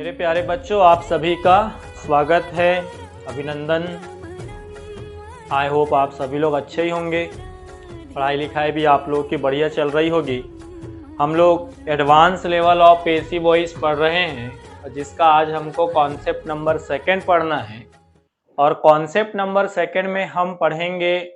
मेरे प्यारे बच्चों, आप सभी का स्वागत है, अभिनंदन। आई होप आप सभी लोग अच्छे ही होंगे। पढ़ाई लिखाई भी आप लोग की बढ़िया चल रही होगी। हम लोग advance level of passive voice पढ़ रहे हैं और जिसका आज हमको कॉन्सेप्ट नंबर 2 पढ़ना है। और कॉन्सेप्ट नंबर 2 में हम पढ़ेंगे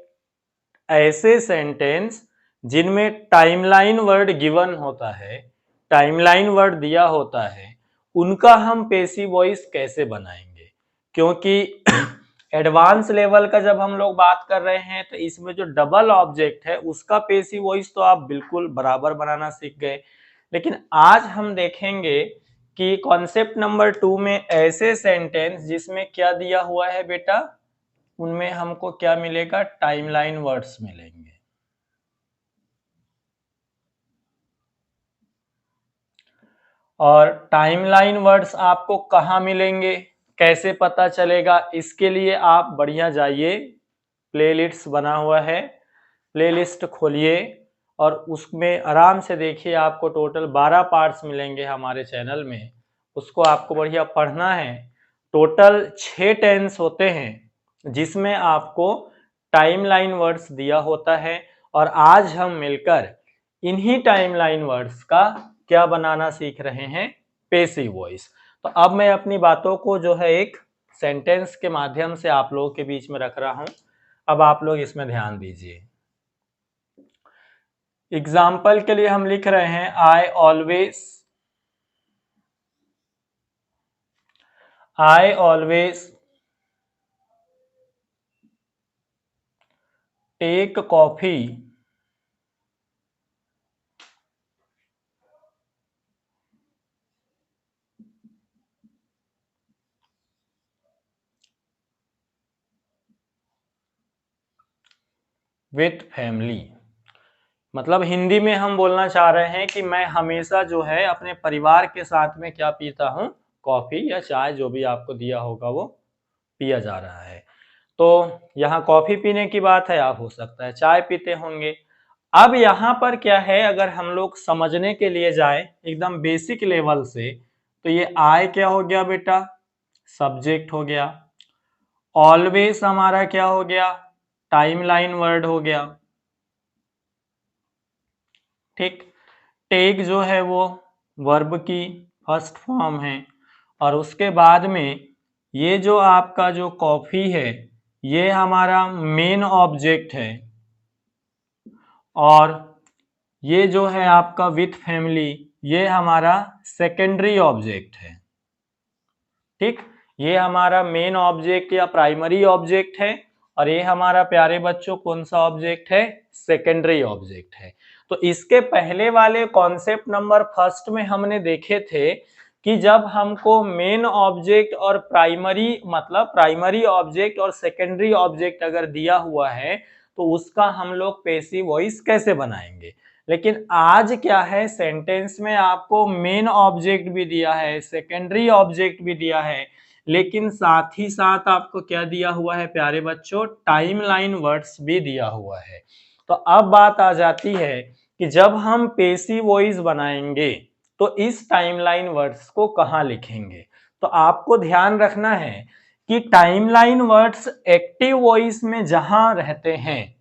ऐसे सेंटेंस जिनमें टाइमलाइन वर्ड गिवन होता है, टाइमलाइन वर्ड दिया होता है, उनका हम पेसिव वॉइस कैसे बनाएंगे। क्योंकि एडवांस लेवल का जब हम लोग बात कर रहे हैं तो इसमें जो डबल ऑब्जेक्ट है उसका पेसिव वॉइस तो आप बिल्कुल बराबर बनाना सीख गए। लेकिन आज हम देखेंगे कि कॉन्सेप्ट नंबर 2 में ऐसे सेंटेंस जिसमें क्या दिया हुआ है बेटा, उनमें हमको क्या मिलेगा, टाइमलाइन वर्ड्स मिलेंगे। और टाइमलाइन वर्ड्स आपको कहाँ मिलेंगे, कैसे पता चलेगा, इसके लिए आप बढ़िया जाइए, प्लेलिस्ट बना हुआ है, प्लेलिस्ट खोलिए और उसमें आराम से देखिए। आपको टोटल 12 पार्ट्स मिलेंगे हमारे चैनल में, उसको आपको बढ़िया पढ़ना है। टोटल 6 टेंस होते हैं जिसमें आपको टाइमलाइन वर्ड्स दिया होता है और आज हम मिलकर इन्हीं टाइमलाइन वर्ड्स का क्या बनाना सीख रहे हैं, पेसिव वॉइस। तो अब मैं अपनी बातों को जो है एक सेंटेंस के माध्यम से आप लोगों के बीच में रख रहा हूं। अब आप लोग इसमें ध्यान दीजिए। एग्जाम्पल के लिए हम लिख रहे हैं I always take coffee with family. मतलब हिंदी में हम बोलना चाह रहे हैं कि मैं हमेशा जो है अपने परिवार के साथ में क्या पीता हूं, कॉफी या चाय, जो भी आपको दिया होगा वो पिया जा रहा है। तो यहाँ कॉफी पीने की बात है, आप हो सकता है चाय पीते होंगे। अब यहाँ पर क्या है, अगर हम लोग समझने के लिए जाए एकदम बेसिक लेवल से, तो ये आई क्या हो गया बेटा, सब्जेक्ट हो गया। ऑलवेज हमारा क्या हो गया, टाइमलाइन वर्ड हो गया। ठीक, टेक जो है वो वर्ब की फर्स्ट फॉर्म है और उसके बाद में ये जो आपका जो कॉफी है ये हमारा मेन ऑब्जेक्ट है और ये जो है आपका विथ फैमिली ये हमारा सेकेंडरी ऑब्जेक्ट है। ठीक, ये हमारा मेन ऑब्जेक्ट या प्राइमरी ऑब्जेक्ट है और ये हमारा प्यारे बच्चों कौन सा ऑब्जेक्ट है, सेकेंडरी ऑब्जेक्ट है। तो इसके पहले वाले कॉन्सेप्ट नंबर फर्स्ट में हमने देखे थे कि जब हमको मेन ऑब्जेक्ट और प्राइमरी ऑब्जेक्ट और सेकेंडरी ऑब्जेक्ट अगर दिया हुआ है तो उसका हम लोग पेसिव वॉइस कैसे बनाएंगे। लेकिन आज क्या है, सेंटेंस में आपको मेन ऑब्जेक्ट भी दिया है, सेकेंडरी ऑब्जेक्ट भी दिया है, लेकिन साथ ही साथ आपको क्या दिया हुआ है प्यारे बच्चों, टाइमलाइन वर्ड्स भी दिया हुआ है। तो अब बात आ जाती है कि जब हम पेसिव वॉइस बनाएंगे तो इस टाइमलाइन वर्ड्स को कहाँ लिखेंगे। तो आपको ध्यान रखना है कि टाइमलाइन वर्ड्स एक्टिव वॉइस में जहां रहते हैं,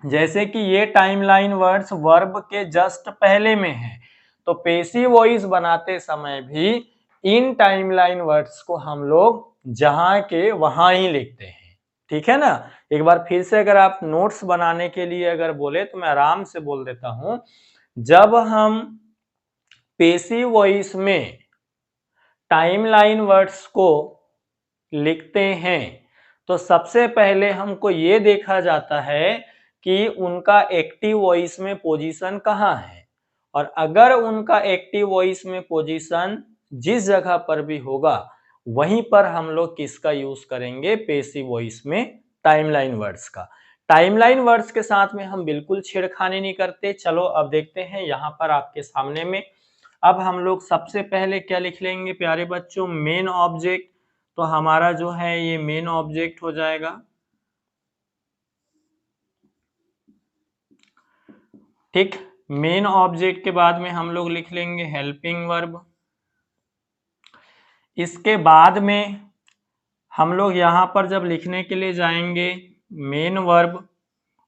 जैसे कि ये टाइमलाइन वर्ड्स वर्ब के जस्ट पहले में है, तो पेसिव वॉइस बनाते समय भी इन टाइमलाइन वर्ड्स को हम लोग जहां के वहां ही लिखते हैं। ठीक है ना। एक बार फिर से अगर आप नोट्स बनाने के लिए अगर बोले तो मैं आराम से बोल देता हूं। जब हम पेसिव वॉइस में टाइमलाइन वर्ड्स को लिखते हैं तो सबसे पहले हमको ये देखा जाता है कि उनका एक्टिव वॉइस में पोजीशन कहाँ है, और अगर उनका एक्टिव वॉइस में पोजीशन जिस जगह पर भी होगा वहीं पर हम लोग किसका यूज करेंगे, पेसिव वॉइस में टाइमलाइन वर्ड्स का। टाइमलाइन वर्ड्स के साथ में हम बिल्कुल छेड़खानी नहीं करते। चलो अब देखते हैं यहाँ पर आपके सामने में। अब हम लोग सबसे पहले क्या लिख लेंगे प्यारे बच्चों, मेन ऑब्जेक्ट। तो हमारा जो है ये मेन ऑब्जेक्ट हो जाएगा। ठीक, मेन ऑब्जेक्ट के बाद में हम लोग लिख लेंगे हेल्पिंग वर्ब। इसके बाद में हम लोग यहाँ पर जब लिखने के लिए जाएंगे मेन वर्ब,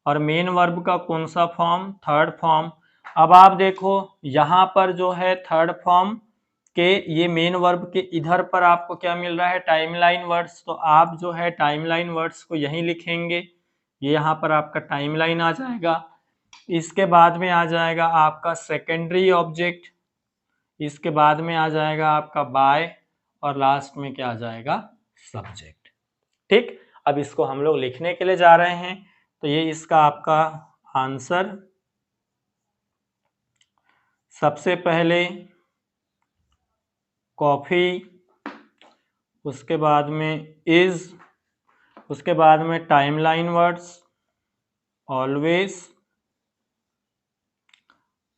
और मेन वर्ब का कौन सा फॉर्म, थर्ड फॉर्म। अब आप देखो यहाँ पर जो है थर्ड फॉर्म के ये मेन वर्ब के इधर पर आपको क्या मिल रहा है, टाइमलाइन वर्ड्स। तो आप जो है टाइमलाइन वर्ड्स को यहीं लिखेंगे, ये यहाँ पर आपका टाइमलाइन आ जाएगा। इसके बाद में आ जाएगा आपका सेकेंडरी ऑब्जेक्ट, इसके बाद में आ जाएगा आपका बाय, और लास्ट में क्या आ जाएगा, सब्जेक्ट। ठीक, अब इसको हम लोग लिखने के लिए जा रहे हैं, तो ये इसका आपका आंसर। सबसे पहले कॉफी, उसके बाद में इज, उसके बाद में timeline words, always,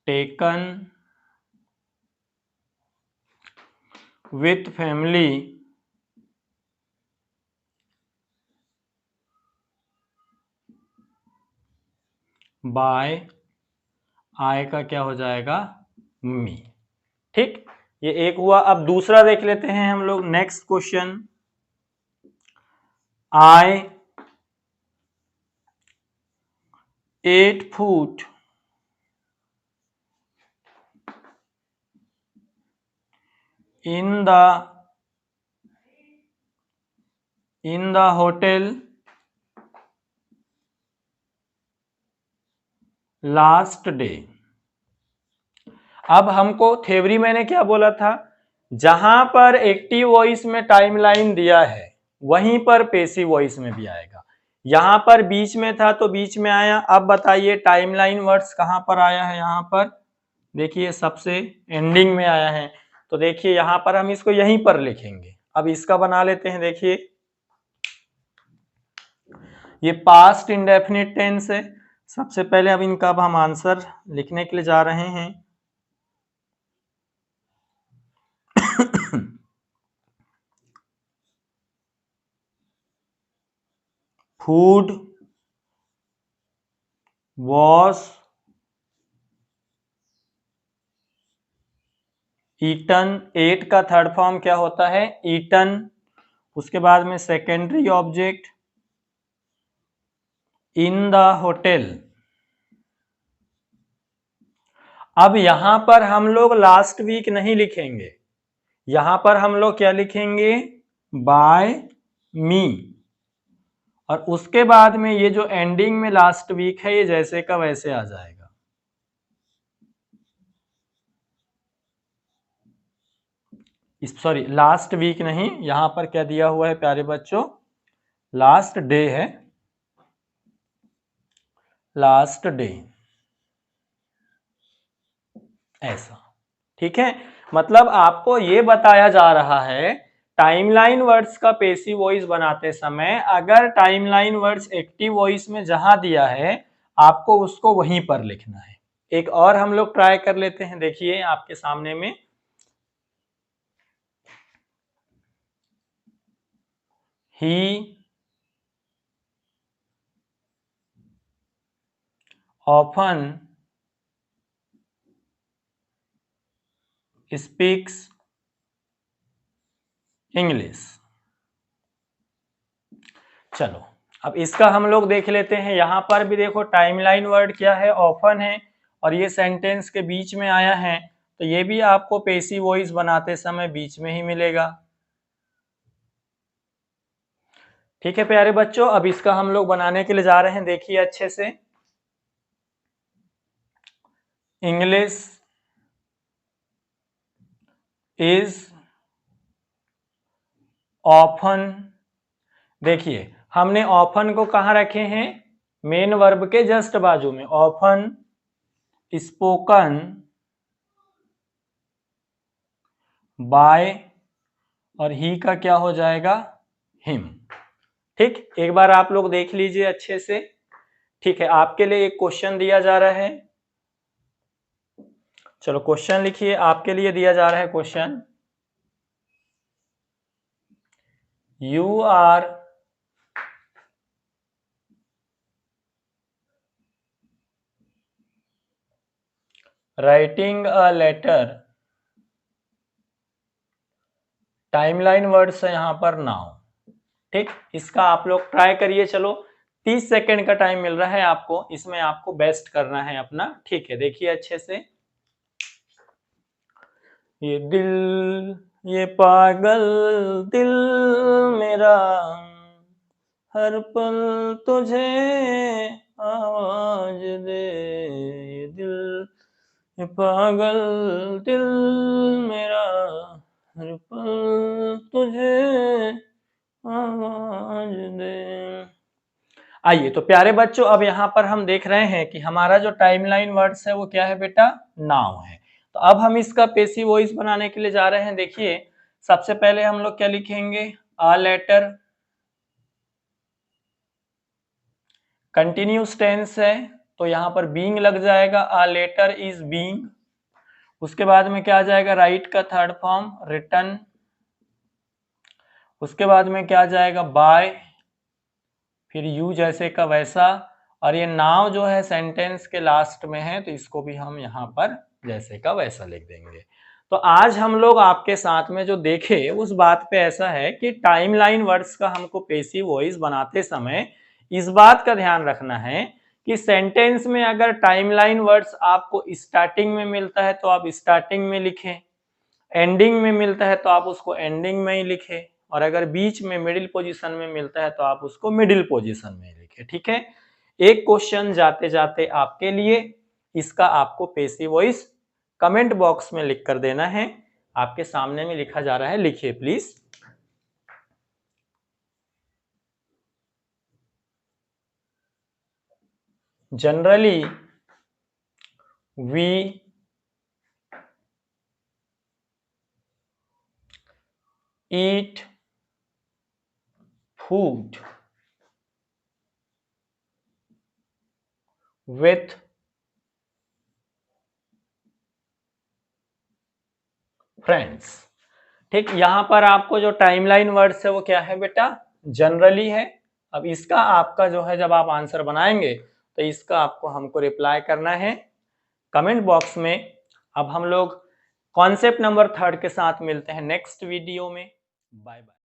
taken, with family, bye, I का क्या हो जाएगा, मी। ठीक, ये एक हुआ। अब दूसरा देख लेते हैं हम लोग, next question. I 8 foot in the hotel last day. अब हमको थ्योरी मैंने क्या बोला था, जहां पर एक्टिव वॉइस में टाइमलाइन दिया है वहीं पर पैसिव वॉइस में भी आएगा। यहां पर बीच में था तो बीच में आया। अब बताइए टाइमलाइन वर्ड्स कहां पर आया है, यहां पर देखिए सबसे एंडिंग में आया है। तो देखिए यहां पर हम इसको यहीं पर लिखेंगे। अब इसका बना लेते हैं, देखिए ये पास्ट इंडेफिनिट टेंस है। सबसे पहले अब इनका अब हम आंसर लिखने के लिए जा रहे हैं। फूड वॉश ईटन, एट का थर्ड फॉर्म क्या होता है, ईटन। उसके बाद में secondary object in the hotel. अब यहां पर हम लोग लास्ट वीक नहीं लिखेंगे, यहां पर हम लोग क्या लिखेंगे, बाय मी। और उसके बाद में ये जो एंडिंग में लास्ट वीक है ये जैसे का वैसे आ जाएगा। सॉरी लास्ट वीक नहीं, यहां पर क्या दिया हुआ है प्यारे बच्चों, लास्ट डे है, लास्ट डे, ऐसा। ठीक है, मतलब आपको ये बताया जा रहा है टाइमलाइन वर्ड्स का पैसिव वॉइस बनाते समय अगर टाइमलाइन वर्ड्स एक्टिव वॉइस में जहां दिया है आपको उसको वहीं पर लिखना है। एक और हम लोग ट्राई कर लेते हैं, देखिए आपके सामने में, ही ऑफन स्पीक्स इंग्लिश। चलो अब इसका हम लोग देख लेते हैं। यहां पर भी देखो टाइमलाइन वर्ड क्या है, ऑफन है, और ये सेंटेंस के बीच में आया है, तो ये भी आपको पैसिव वॉइस बनाते समय बीच में ही मिलेगा। ठीक है प्यारे बच्चों, अब इसका हम लोग बनाने के लिए जा रहे हैं, देखिए अच्छे से। इंग्लिश इज ऑफन, देखिए हमने ऑफन को कहां रखे हैं, मेन वर्ब के जस्ट बाजू में। ऑफन स्पोकन बाय, और ही का क्या हो जाएगा, हिम। ठीक, एक बार आप लोग देख लीजिए अच्छे से। ठीक है, आपके लिए एक क्वेश्चन दिया जा रहा है, चलो क्वेश्चन लिखिए। आपके लिए दिया जा रहा है question, you are writing a letter timeline words है यहाँ पर नाउ। ठीक, इसका आप लोग ट्राई करिए। चलो 30 सेकेंड का टाइम मिल रहा है आपको, इसमें आपको बेस्ट करना है अपना। ठीक है, देखिए अच्छे से। ये दिल, ये पागल दिल मेरा, हर पल तुझे आवाज दे। ये दिल, ये पागल दिल मेरा, हर पल तुझे आवाज दे। आइए तो प्यारे बच्चों, अब यहाँ पर हम देख रहे हैं कि हमारा जो टाइमलाइन वर्ड्स है वो क्या है बेटा, नाउ है। तो अब हम इसका पैसिव वॉइस बनाने के लिए जा रहे हैं। देखिए सबसे पहले हम लोग क्या लिखेंगे, आ लेटर, कंटिन्यूस टेंस है तो यहाँ पर बीइंग लग जाएगा, आ लेटर इज बीइंग। उसके बाद में क्या आ जाएगा, राइट का थर्ड फॉर्म रिटन। उसके बाद में क्या आ जाएगा, बाय, फिर यू जैसे का वैसा। और ये नाउ जो है सेंटेंस के लास्ट में है तो इसको भी हम यहाँ पर जैसे का वैसा लिख देंगे। तो आज हम लोग आपके साथ में जो देखे उस बात पे ऐसा है कि टाइमलाइन वर्ड्स का हमको पैसिव वॉइस बनाते समय इस बात का ध्यान रखना है कि सेंटेंस में अगर टाइमलाइन वर्ड्स आपको स्टार्टिंग में मिलता है तो आप स्टार्टिंग में लिखें, एंडिंग में मिलता है तो आप उसको एंडिंग में ही लिखें, और अगर बीच में मिडिल पोजीशन में मिलता है तो आप उसको मिडिल पोजीशन में लिखें। ठीक है, एक क्वेश्चन जाते जाते आपके लिए, इसका आपको पैसिव वॉइस कमेंट बॉक्स में लिख कर देना है। आपके सामने में लिखा जा रहा है, लिखिए please. Generally we eat food with friends. ठीक, यहां पर आपको जो टाइमलाइन वर्ड्स है वो क्या है बेटा, जनरली है। अब इसका आपका जो है जब आप आंसर बनाएंगे तो इसका आपको हमको रिप्लाई करना है कमेंट बॉक्स में। अब हम लोग कॉन्सेप्ट नंबर 3 के साथ मिलते हैं नेक्स्ट वीडियो में। Bye bye.